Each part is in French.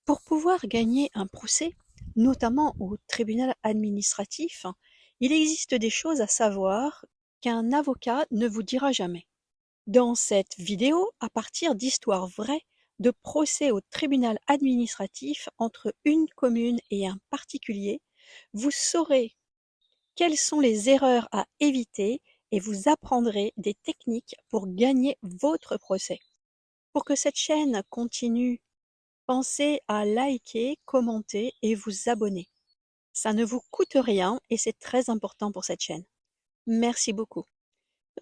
Pour pouvoir gagner un procès, notamment au tribunal administratif, il existe des choses à savoir qu'un avocat ne vous dira jamais. Dans cette vidéo, à partir d'histoires vraies de procès au tribunal administratif entre une commune et un particulier, vous saurez quelles sont les erreurs à éviter et vous apprendrez des techniques pour gagner votre procès. Pour que cette chaîne continue, pensez à liker, commenter et vous abonner. Ça ne vous coûte rien et c'est très important pour cette chaîne. Merci beaucoup.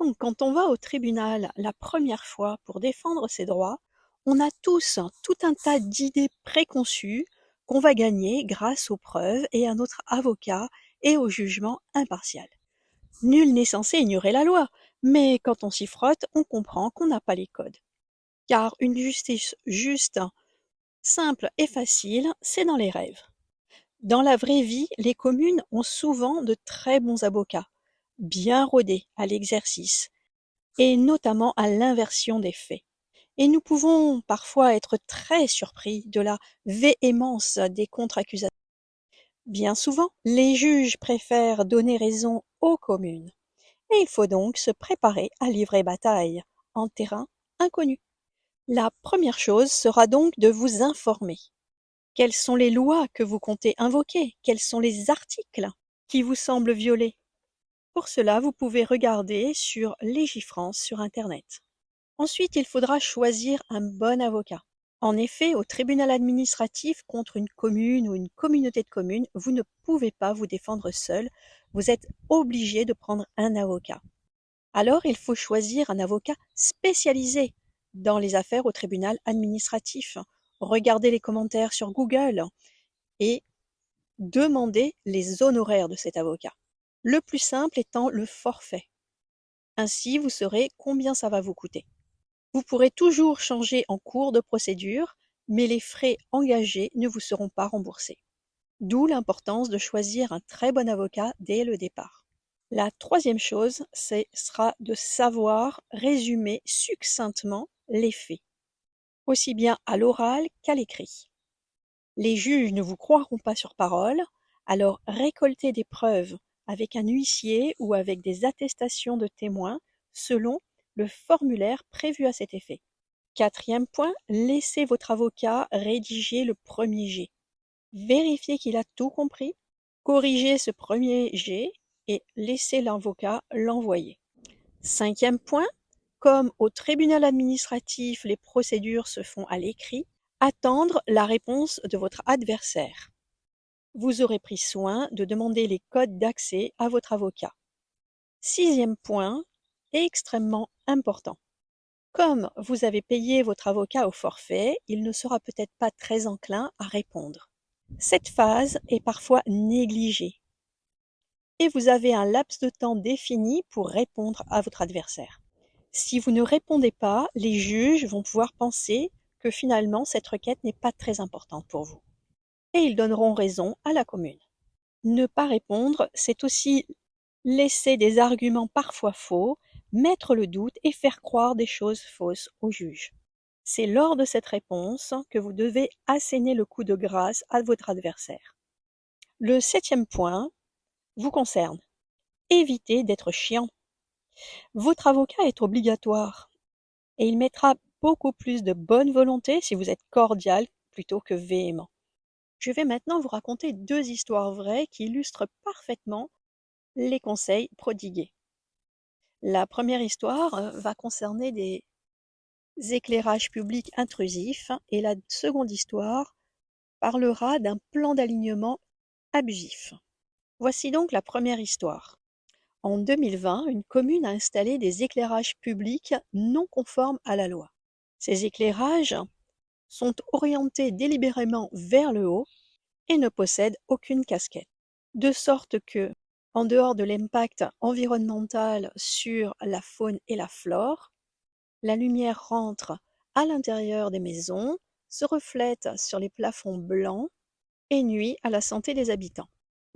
Donc, quand on va au tribunal la première fois pour défendre ses droits, on a tous tout un tas d'idées préconçues qu'on va gagner grâce aux preuves et à notre avocat et au jugement impartial. Nul n'est censé ignorer la loi, mais quand on s'y frotte, on comprend qu'on n'a pas les codes. Car une justice juste, simple et facile, c'est dans les rêves. Dans la vraie vie, les communes ont souvent de très bons avocats, bien rodés à l'exercice, et notamment à l'inversion des faits. Et nous pouvons parfois être très surpris de la véhémence des contre-accusations. Bien souvent, les juges préfèrent donner raison aux communes, et il faut donc se préparer à livrer bataille en terrain inconnu. La première chose sera donc de vous informer. Quelles sont les lois que vous comptez invoquer? Quels sont les articles qui vous semblent violés? Pour cela, vous pouvez regarder sur Légifrance sur Internet. Ensuite, il faudra choisir un bon avocat. En effet, au tribunal administratif contre une commune ou une communauté de communes, vous ne pouvez pas vous défendre seul, vous êtes obligé de prendre un avocat. Alors, il faut choisir un avocat spécialisé dans les affaires au tribunal administratif. Regardez les commentaires sur Google et demandez les honoraires de cet avocat. Le plus simple étant le forfait. Ainsi, vous saurez combien ça va vous coûter. Vous pourrez toujours changer en cours de procédure, mais les frais engagés ne vous seront pas remboursés. D'où l'importance de choisir un très bon avocat dès le départ. La troisième chose, ce sera de savoir résumer succinctement les faits, aussi bien à l'oral qu'à l'écrit. Les juges ne vous croiront pas sur parole, alors récoltez des preuves avec un huissier ou avec des attestations de témoins selon le formulaire prévu à cet effet. Quatrième point, laissez votre avocat rédiger le premier jet. Vérifiez qu'il a tout compris, corrigez ce premier jet et laissez l'avocat l'envoyer. Cinquième point, comme au tribunal administratif, les procédures se font à l'écrit, attendre la réponse de votre adversaire. Vous aurez pris soin de demander les codes d'accès à votre avocat. Sixième point, extrêmement important. Comme vous avez payé votre avocat au forfait, il ne sera peut-être pas très enclin à répondre. Cette phase est parfois négligée et vous avez un laps de temps défini pour répondre à votre adversaire. Si vous ne répondez pas, les juges vont pouvoir penser que finalement cette requête n'est pas très importante pour vous. Et ils donneront raison à la commune. Ne pas répondre, c'est aussi laisser des arguments parfois faux, mettre le doute et faire croire des choses fausses au juge. C'est lors de cette réponse que vous devez asséner le coup de grâce à votre adversaire. Le septième point vous concerne. Évitez d'être chiant. Votre avocat est obligatoire et il mettra beaucoup plus de bonne volonté si vous êtes cordial plutôt que véhément. Je vais maintenant vous raconter deux histoires vraies qui illustrent parfaitement les conseils prodigués. La première histoire va concerner des éclairages publics intrusifs et la seconde histoire parlera d'un plan d'alignement abusif. Voici donc la première histoire. En 2020, une commune a installé des éclairages publics non conformes à la loi. Ces éclairages sont orientés délibérément vers le haut et ne possèdent aucune casquette. De sorte que, en dehors de l'impact environnemental sur la faune et la flore, la lumière rentre à l'intérieur des maisons, se reflète sur les plafonds blancs et nuit à la santé des habitants.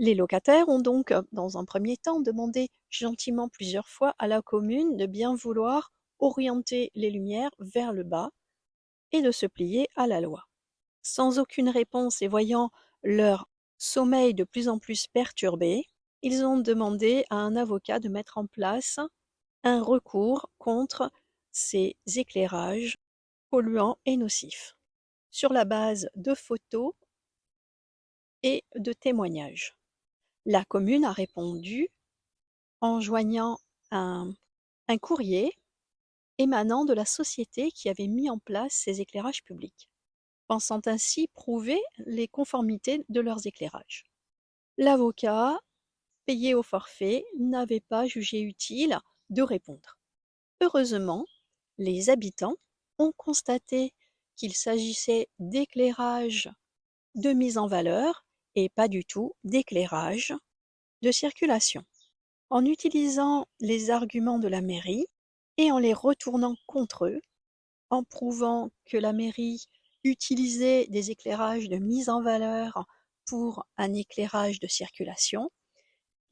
Les locataires ont donc, dans un premier temps, demandé gentiment plusieurs fois à la commune de bien vouloir orienter les lumières vers le bas et de se plier à la loi. Sans aucune réponse et voyant leur sommeil de plus en plus perturbé, ils ont demandé à un avocat de mettre en place un recours contre ces éclairages polluants et nocifs, sur la base de photos et de témoignages. La commune a répondu en joignant un courrier émanant de la société qui avait mis en place ces éclairages publics, pensant ainsi prouver les conformités de leurs éclairages. L'avocat, payé au forfait, n'avait pas jugé utile de répondre. Heureusement, les habitants ont constaté qu'il s'agissait d'éclairage de mise en valeur et pas du tout d'éclairage de circulation. En utilisant les arguments de la mairie et en les retournant contre eux, en prouvant que la mairie utilisait des éclairages de mise en valeur pour un éclairage de circulation,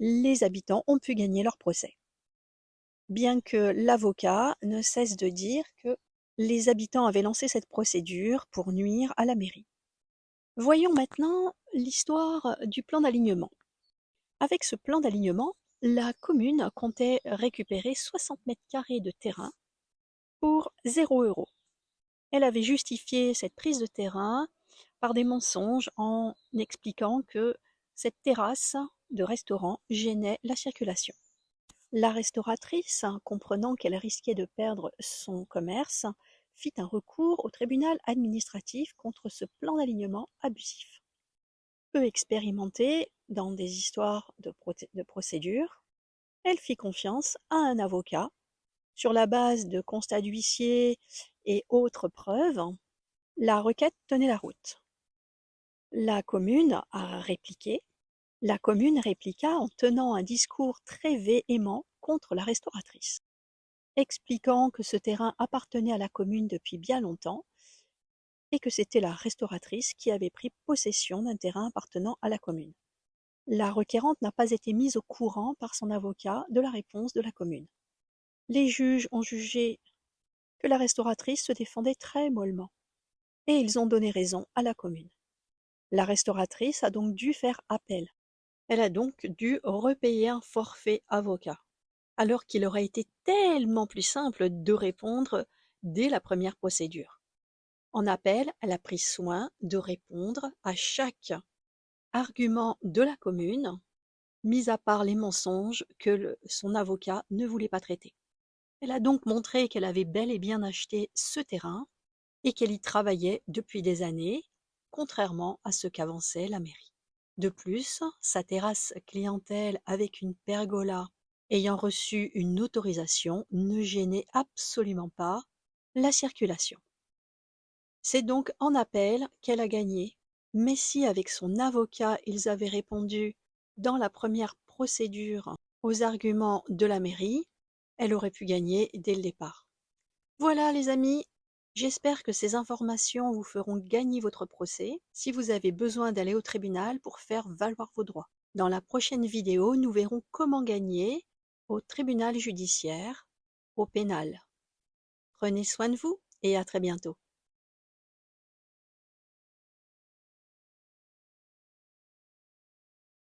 les habitants ont pu gagner leur procès. Bien que l'avocat ne cesse de dire que les habitants avaient lancé cette procédure pour nuire à la mairie. Voyons maintenant l'histoire du plan d'alignement. Avec ce plan d'alignement, la commune comptait récupérer 60 mètres carrés de terrain pour 0 €. Elle avait justifié cette prise de terrain par des mensonges en expliquant que cette terrasse de restaurant gênait la circulation. La restauratrice, comprenant qu'elle risquait de perdre son commerce, fit un recours au tribunal administratif contre ce plan d'alignement abusif. Peu expérimentée dans des histoires de procédure, elle fit confiance à un avocat. Sur la base de constats d'huissier et autres preuves, la requête tenait la route. La commune répliqua en tenant un discours très véhément contre la restauratrice, expliquant que ce terrain appartenait à la commune depuis bien longtemps et que c'était la restauratrice qui avait pris possession d'un terrain appartenant à la commune. La requérante n'a pas été mise au courant par son avocat de la réponse de la commune. Les juges ont jugé que la restauratrice se défendait très mollement, et ils ont donné raison à la commune. La restauratrice a donc dû faire appel. Elle a donc dû repayer un forfait avocat, alors qu'il aurait été tellement plus simple de répondre dès la première procédure. En appel, elle a pris soin de répondre à chaque argument de la commune, mis à part les mensonges que son avocat ne voulait pas traiter. Elle a donc montré qu'elle avait bel et bien acheté ce terrain et qu'elle y travaillait depuis des années, contrairement à ce qu'avançait la mairie. De plus, sa terrasse clientèle avec une pergola ayant reçu une autorisation ne gênait absolument pas la circulation. C'est donc en appel qu'elle a gagné, mais si avec son avocat ils avaient répondu dans la première procédure aux arguments de la mairie, elle aurait pu gagner dès le départ. Voilà les amis, j'espère que ces informations vous feront gagner votre procès si vous avez besoin d'aller au tribunal pour faire valoir vos droits. Dans la prochaine vidéo, nous verrons comment gagner au tribunal judiciaire, au pénal. Prenez soin de vous et à très bientôt.